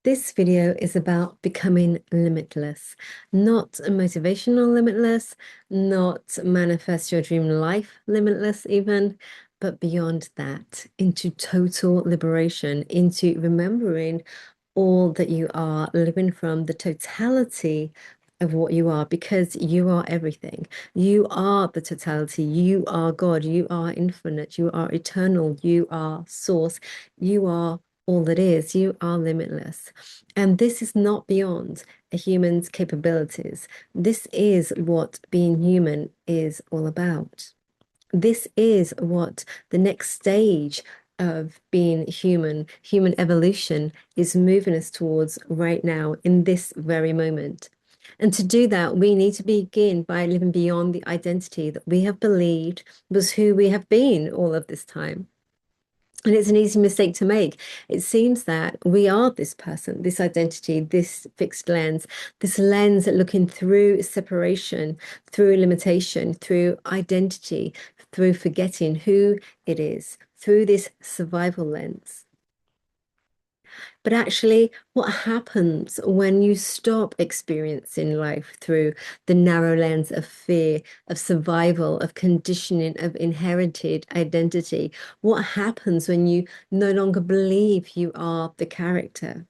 This video is about becoming limitless, not a motivational limitless, not manifest your dream life limitless even, but beyond that, into total liberation, into remembering all that you are, living from the totality of what you are, because you are everything. You are the totality. You are God. You are infinite. You are eternal. You are source. You are all that is. You are limitless. And this is not beyond a human's capabilities. This is what being human is all about. This is what the next stage of being human evolution is moving us towards right now in this very moment. And to do that, we need to begin by living beyond the identity that we have believed was who we have been all of this time. And it's an easy mistake to make. It seems that we are this person, this identity, this fixed lens, this lens looking through separation, through limitation, through identity, through forgetting who it is, through this survival lens. But actually, what happens when you stop experiencing life through the narrow lens of fear, of survival, of conditioning, of inherited identity? What happens when you no longer believe you are the character?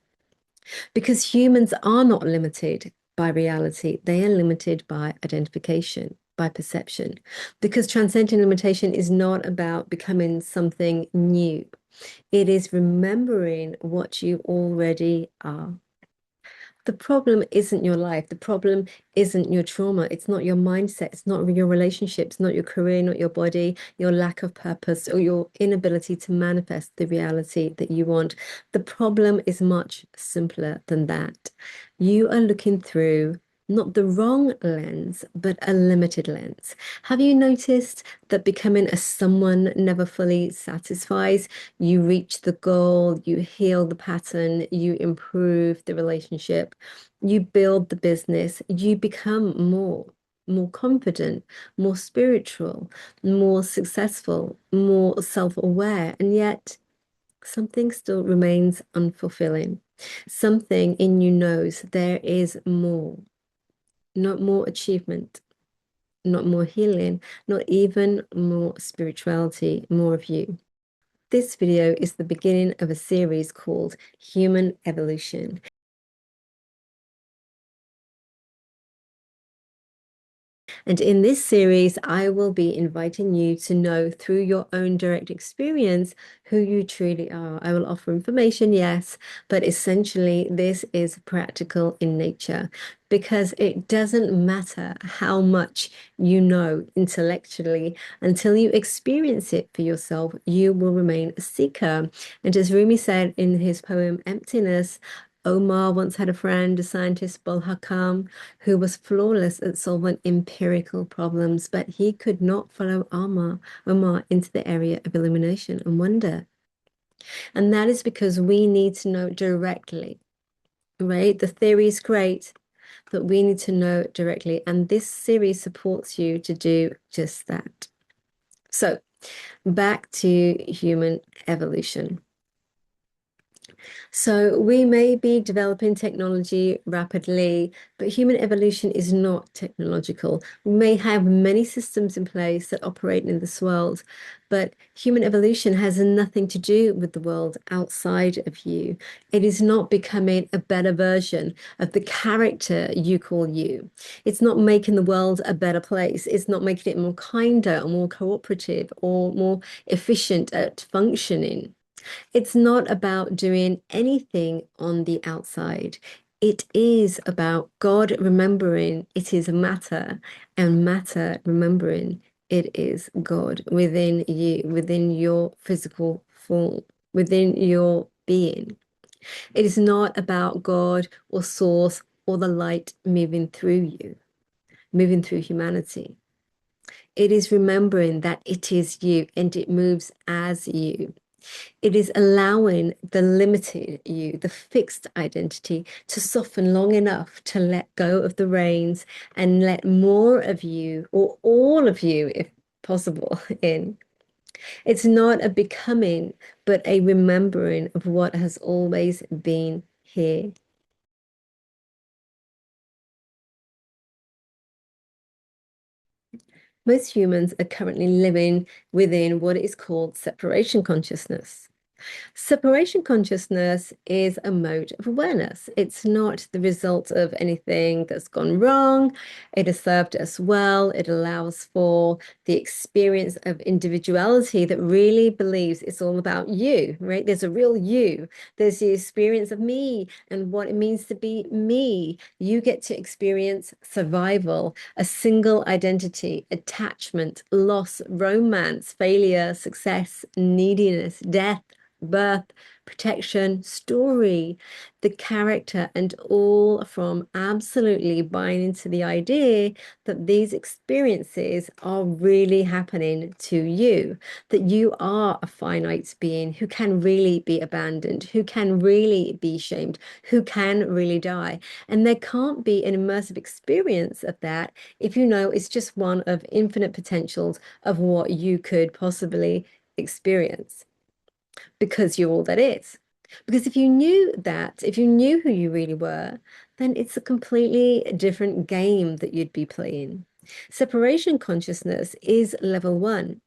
Because humans are not limited by reality, they are limited by identification, by perception. Because transcending limitation is not about becoming something new. It is remembering what you already are. The problem isn't your life. The problem isn't your trauma. It's not your mindset. It's not your relationships, not your career, not your body, your lack of purpose, or your inability to manifest the reality that you want. The problem is much simpler than that. You are looking through not the wrong lens, but a limited lens. Have you noticed that becoming a someone never fully satisfies? You reach the goal, you heal the pattern, you improve the relationship, you build the business, you become more confident, more spiritual, more successful, more self-aware, and yet something still remains unfulfilling. Something in you knows there is more, not more achievement, not more healing, not even more spirituality, more of you. This video is the beginning of a series called Human Evolution. And in this series, I will be inviting you to know through your own direct experience who you truly are. I will offer information, yes, but essentially this is practical in nature because it doesn't matter how much you know intellectually until you experience it for yourself, you will remain a seeker. And as Rumi said in his poem Emptiness, Omar once had a friend, a scientist, Bul Hakam, who was flawless at solving empirical problems, but he could not follow Omar into the area of illumination and wonder. And that is because we need to know directly, right? The theory is great, but we need to know directly. And this series supports you to do just that. So back to human evolution. So we may be developing technology rapidly, but human evolution is not technological. We may have many systems in place that operate in this world, but human evolution has nothing to do with the world outside of you. It is not becoming a better version of the character you call you. It's not making the world a better place. It's not making it more kinder or more cooperative or more efficient at functioning. It's not about doing anything on the outside. It is about God remembering it is matter and matter remembering it is God within you, within your physical form, within your being. It is not about God or source or the light moving through you, moving through humanity. It is remembering that it is you and it moves as you. It is allowing the limited you, the fixed identity, to soften long enough to let go of the reins and let more of you, or all of you, if possible, in. It's not a becoming, but a remembering of what has always been here. Most humans are currently living within what is called separation consciousness. Separation consciousness is a mode of awareness. It's not the result of anything that's gone wrong. It has served us well. It allows for the experience of individuality that really believes it's all about you, right? There's a real you. There's the experience of me and what it means to be me. You get to experience survival, a single identity, attachment, loss, romance, failure, success, neediness, death, birth, protection, story, the character, and all from absolutely buying into the idea that these experiences are really happening to you, that you are a finite being who can really be abandoned, who can really be shamed, who can really die. And there can't be an immersive experience of that if you know it's just one of infinite potentials of what you could possibly experience, because you're all that is. Because if you knew that, if you knew who you really were, then it's a completely different game that you'd be playing. Separation consciousness is level one.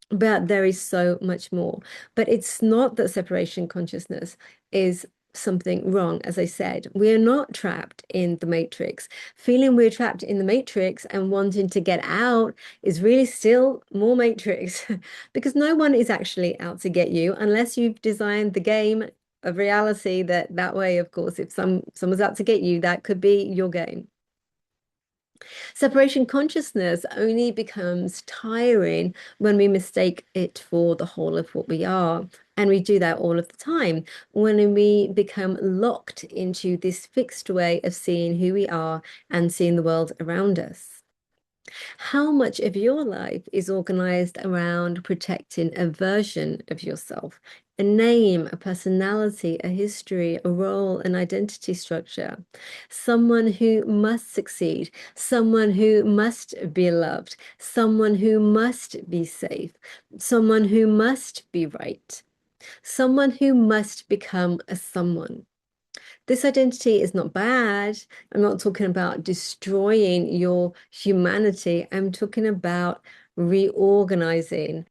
But there is so much more. But it's not that separation consciousness is something wrong. As I said, we are not trapped in the matrix. Feeling we're trapped in the matrix and wanting to get out is really still more matrix because no one is actually out to get you unless you've designed the game of reality that way. Of course, if someone's out to get you, that could be your game. Separation consciousness only becomes tiring when we mistake it for the whole of what we are. And we do that all of the time when we become locked into this fixed way of seeing who we are and seeing the world around us. How much of your life is organized around protecting a version of yourself, a name, a personality, a history, a role, an identity structure, someone who must succeed, someone who must be loved, someone who must be safe, someone who must be right, someone who must become a someone? This identity is not bad. I'm not talking about destroying your humanity. I'm talking about reorganizing.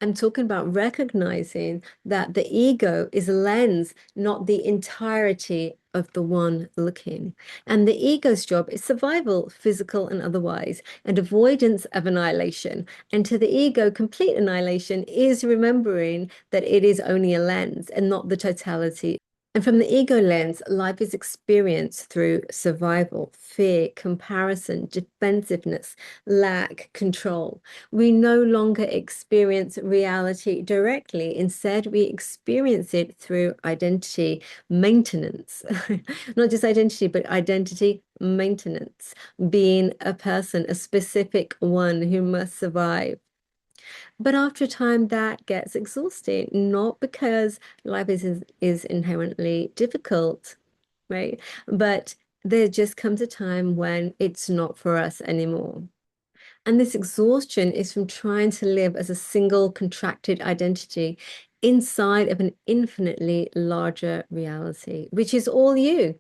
I'm talking about recognizing that the ego is a lens, not the entirety of the one looking. And the ego's job is survival, physical and otherwise, and avoidance of annihilation. And to the ego, complete annihilation is remembering that it is only a lens and not the totality. And from the ego lens, life is experienced through survival, fear, comparison, defensiveness, lack, control. We no longer experience reality directly. Instead, we experience it through identity maintenance. Not just identity, but identity maintenance. Being a person, a specific one who must survive. But after a time, that gets exhausting, not because life is inherently difficult, right? But there just comes a time when it's not for us anymore. And this exhaustion is from trying to live as a single contracted identity inside of an infinitely larger reality, which is all you.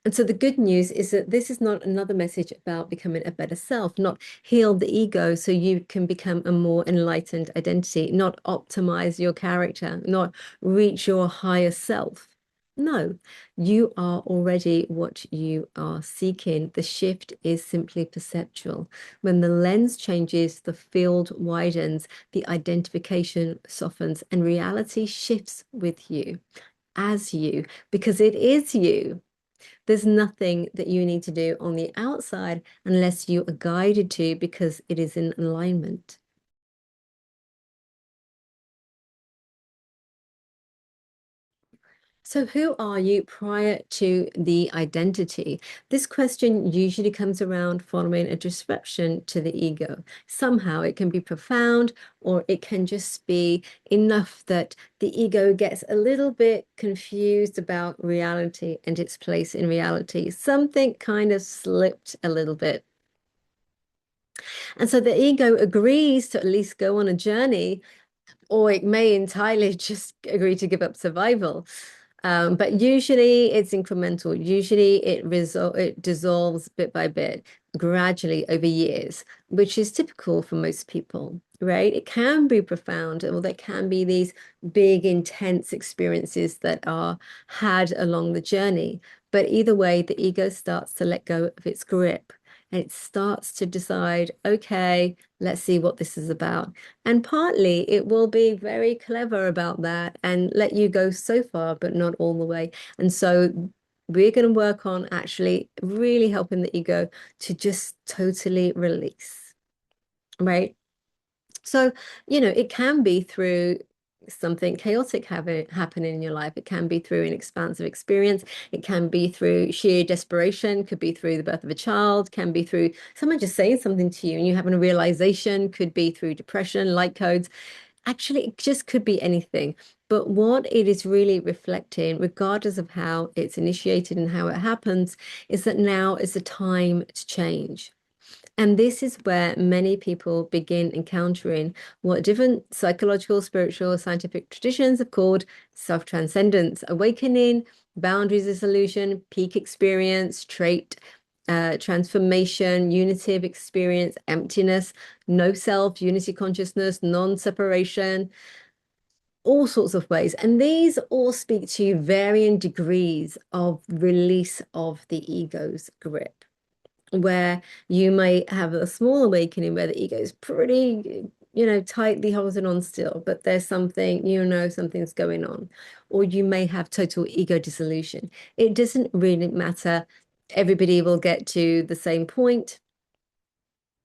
And so the good news is that this is not another message about becoming a better self, not heal the ego so you can become a more enlightened identity, not optimize your character, not reach your higher self. No, you are already what you are seeking. The shift is simply perceptual. When the lens changes, the field widens, the identification softens, and reality shifts with you, as you, because it is you. There's nothing that you need to do on the outside unless you are guided to, because it is in alignment. So who are you prior to the identity? This question usually comes around following a disruption to the ego. Somehow it can be profound, or it can just be enough that the ego gets a little bit confused about reality and its place in reality. Something kind of slipped a little bit. And so the ego agrees to at least go on a journey or it may entirely just agree to give up survival. But usually it's incremental. Usually it dissolves bit by bit, gradually over years, which is typical for most people, right? It can be profound, or there can be these big, intense experiences that are had along the journey. But either way, the ego starts to let go of its grip and it starts to decide, okay, let's see what this is about. And partly it will be very clever about that and let you go so far, but not all the way. And so we're going to work on actually really helping the ego to just totally release, right? So, it can be through something chaotic happening in your life. It can be through an expansive experience. It can be through sheer desperation, could be through the birth of a child, can be through someone just saying something to you and you having a realization, could be through depression, light codes. Actually, it just could be anything. But what it is really reflecting, regardless of how it's initiated and how it happens, is that now is the time to change. And this is where many people begin encountering what different psychological, spiritual, scientific traditions have called self-transcendence, awakening, boundaries dissolution, peak experience, trait transformation, unity of experience, emptiness, no self, unity consciousness, non-separation, all sorts of ways. And these all speak to varying degrees of release of the ego's grip, where you might have a small awakening where the ego is pretty, tightly holding on still, but there's something, something's going on. Or you may have total ego dissolution. It doesn't really matter. Everybody will get to the same point.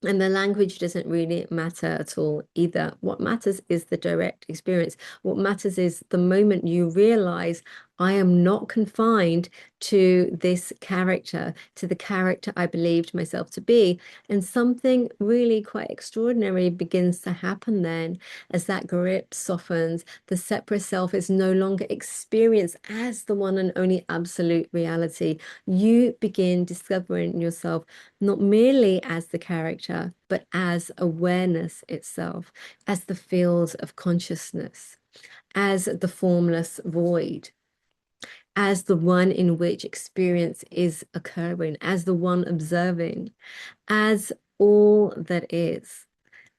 And the language doesn't really matter at all either. What matters is the direct experience. What matters is the moment you realize I am not confined to this character, to the character I believed myself to be. And something really quite extraordinary begins to happen then as that grip softens. The separate self is no longer experienced as the one and only absolute reality. You begin discovering yourself not merely as the character, but as awareness itself, as the field of consciousness, as the formless void, as the one in which experience is occurring, as the one observing, as all that is.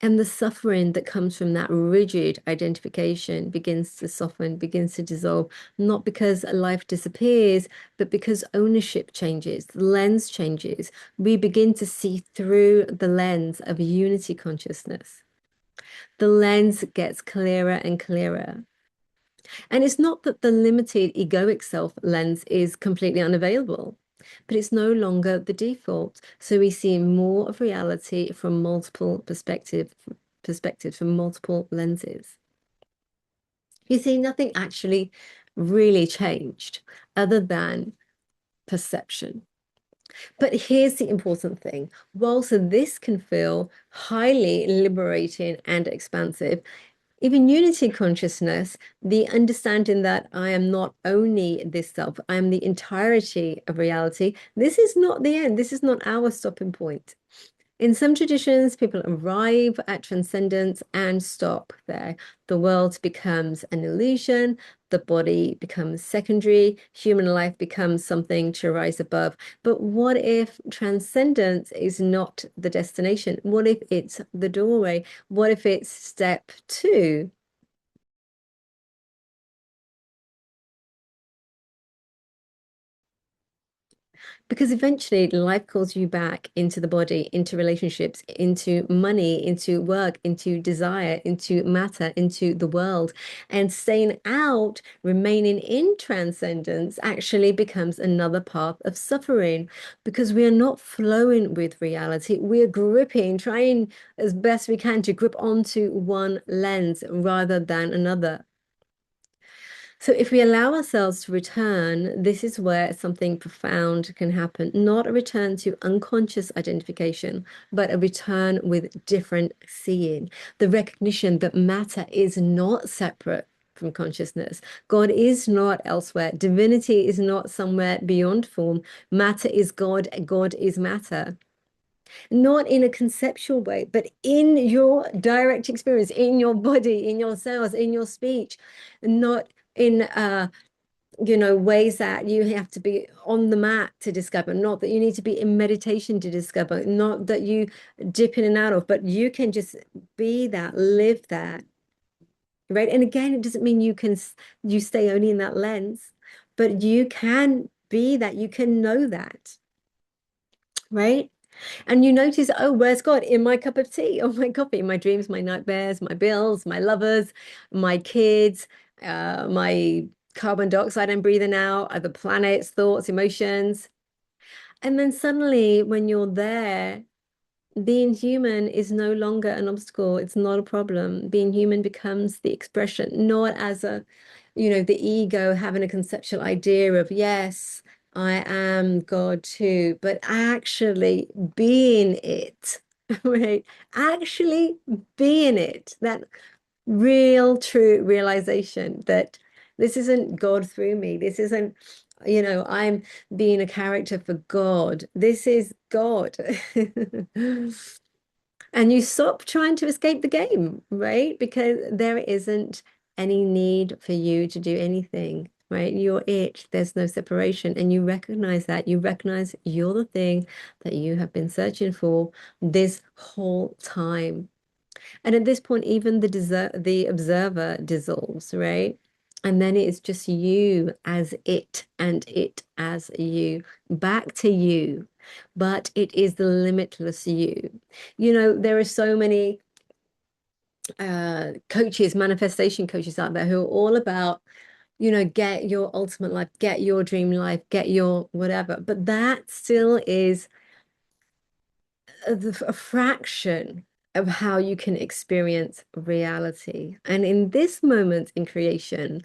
And the suffering that comes from that rigid identification begins to soften, begins to dissolve, not because life disappears, but because ownership changes, the lens changes. We begin to see through the lens of unity consciousness. The lens gets clearer and clearer. And it's not that the limited egoic self lens is completely unavailable, but it's no longer the default. So we see more of reality from multiple perspectives, from multiple lenses. You see, nothing actually really changed other than perception. But here's the important thing. Whilst this can feel highly liberating and expansive, even unity consciousness, the understanding that I am not only this self, I am the entirety of reality. This is not the end. This is not our stopping point. In some traditions, people arrive at transcendence and stop there. The world becomes an illusion, the body becomes secondary, human life becomes something to rise above. But what if transcendence is not the destination? What if it's the doorway? What if it's step two? Because eventually life calls you back into the body, into relationships, into money, into work, into desire, into matter, into the world. And staying out, remaining in transcendence actually becomes another path of suffering because we are not flowing with reality. We are gripping, trying as best we can to grip onto one lens rather than another. So if we allow ourselves to return, this is where something profound can happen. Not a return to unconscious identification, but a return with different seeing. The recognition that matter is not separate from consciousness. God is not elsewhere. Divinity is not somewhere beyond form. Matter is God. God is matter. not in a conceptual way, but in your direct experience, in your body, in your cells, in your speech, not in ways that you have to be on the mat to discover, not that you need to be in meditation to discover, not that you dip in and out of, but you can just be that, live that, right? And again, it doesn't mean you stay only in that lens, but you can be that, you can know that, right? And you notice, oh, where's God? In my cup of tea, or my coffee, my dreams, my nightmares, my bills, my lovers, my kids, my carbon dioxide I'm breathing out, other planets, thoughts, emotions. And then suddenly, when you're there, being human is no longer an obstacle. It's not a problem. Being human becomes the expression, not as the ego having a conceptual idea of, yes, I am God too, but actually being it, right? Actually being it, that real, true realization that this isn't God through me. This isn't, I'm being a character for God. This is God. And you stop trying to escape the game, right? Because there isn't any need for you to do anything, right? You're it. There's no separation. And you recognize that. You recognize you're the thing that you have been searching for this whole time. And at this point, even the observer dissolves, right? And then it's just you as it and it as you, back to you. But it is the limitless you. There are so many coaches, manifestation coaches out there who are all about, get your ultimate life, get your dream life, get your whatever. But that still is a fraction of how you can experience reality. And in this moment in creation,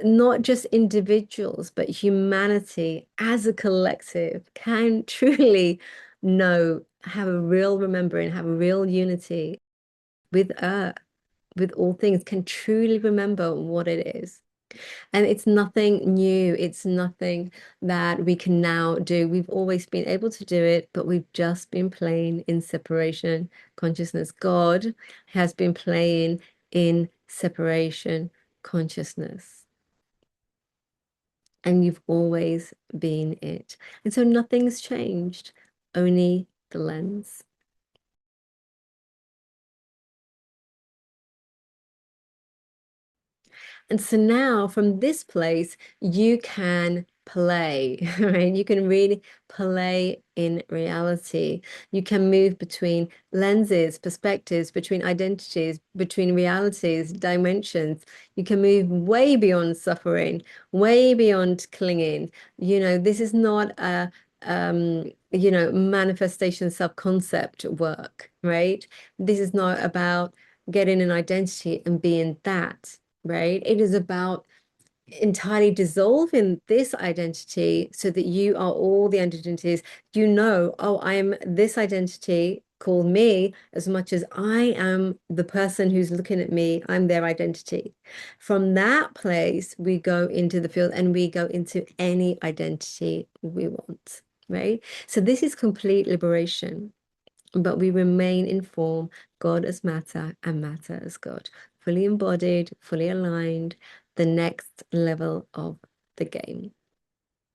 not just individuals, but humanity as a collective can truly know, have a real remembering, have a real unity with Earth, with all things, can truly remember what it is. And it's nothing new. It's nothing that we can now do. We've always been able to do it, but we've just been playing in separation consciousness. God has been playing in separation consciousness. And you've always been it. And so nothing's changed, only the lens. And so now from this place, you can play, right? You can really play in reality. You can move between lenses, perspectives, between identities, between realities, dimensions. You can move way beyond suffering, way beyond clinging. This is not a manifestation self-concept work, right? This is not about getting an identity and being that, right? It is about entirely dissolving this identity so that you are all the identities. Oh, I'm this identity called me as much as I am the person who's looking at me. I'm their identity. From that place, we go into the field and we go into any identity we want, right? So this is complete liberation, but we remain in form, God as matter and matter as God, fully embodied, fully aligned, the next level of the game.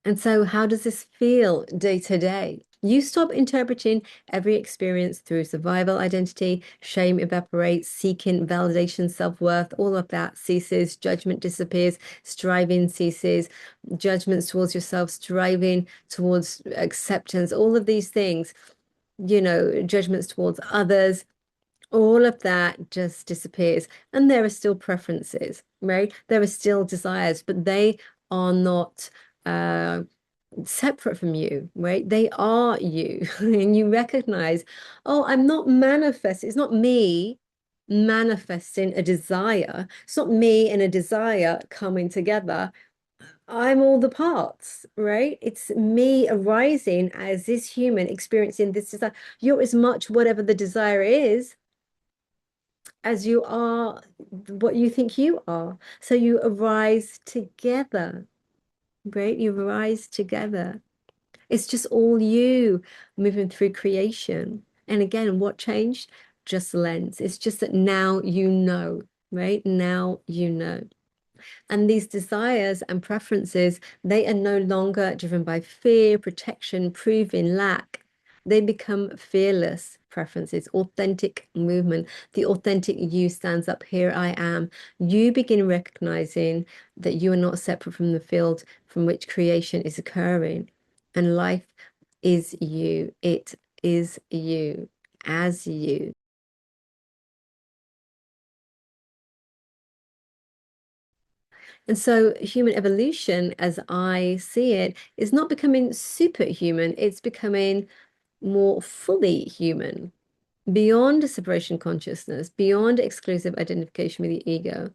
And so, how does this feel day to day? You stop interpreting every experience through survival identity, shame evaporates, seeking validation, self-worth, all of that ceases, judgment disappears, striving ceases, judgments towards yourself, striving towards acceptance, all of these things, judgments towards others, all of that just disappears. And there are still preferences, right? There are still desires, but they are not separate from you, right? They are you. And you recognize, oh, I'm not manifesting. It's not me manifesting a desire. It's not me and a desire coming together. I'm all the parts, right? It's me arising as this human experiencing this desire. You're as much whatever the desire is as you are what you think you are. So you arise together, right? You arise together. It's just all you moving through creation. And again, what changed? Just lens. It's just that now you know, right? Now you know. And these desires and preferences, they are no longer driven by fear, protection, proving lack. They become fearless preferences, authentic movement. The authentic you stands up. Here I am. You begin recognizing that you are not separate from the field from which creation is occurring. And life is you. It is you as you. And so human evolution, as I see it, is not becoming superhuman, it's becoming more fully human, beyond separation consciousness, beyond exclusive identification with the ego,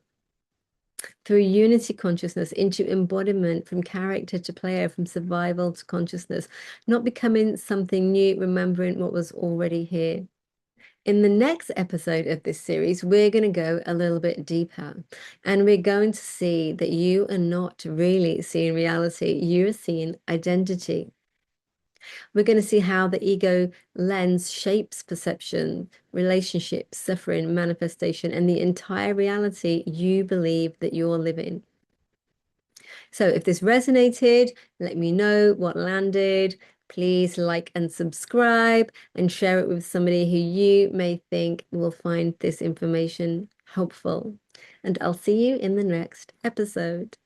through unity consciousness into embodiment, from character to player, from survival to consciousness, not becoming something new, remembering what was already here. In the next episode of this series, we're going to go a little bit deeper and we're going to see that you are not really seeing reality, you're seeing identity. We're going to see how the ego lens shapes perception, relationships, suffering, manifestation, and the entire reality you believe that you're living. So if this resonated, let me know what landed. Please like and subscribe and share it with somebody who you may think will find this information helpful. And I'll see you in the next episode.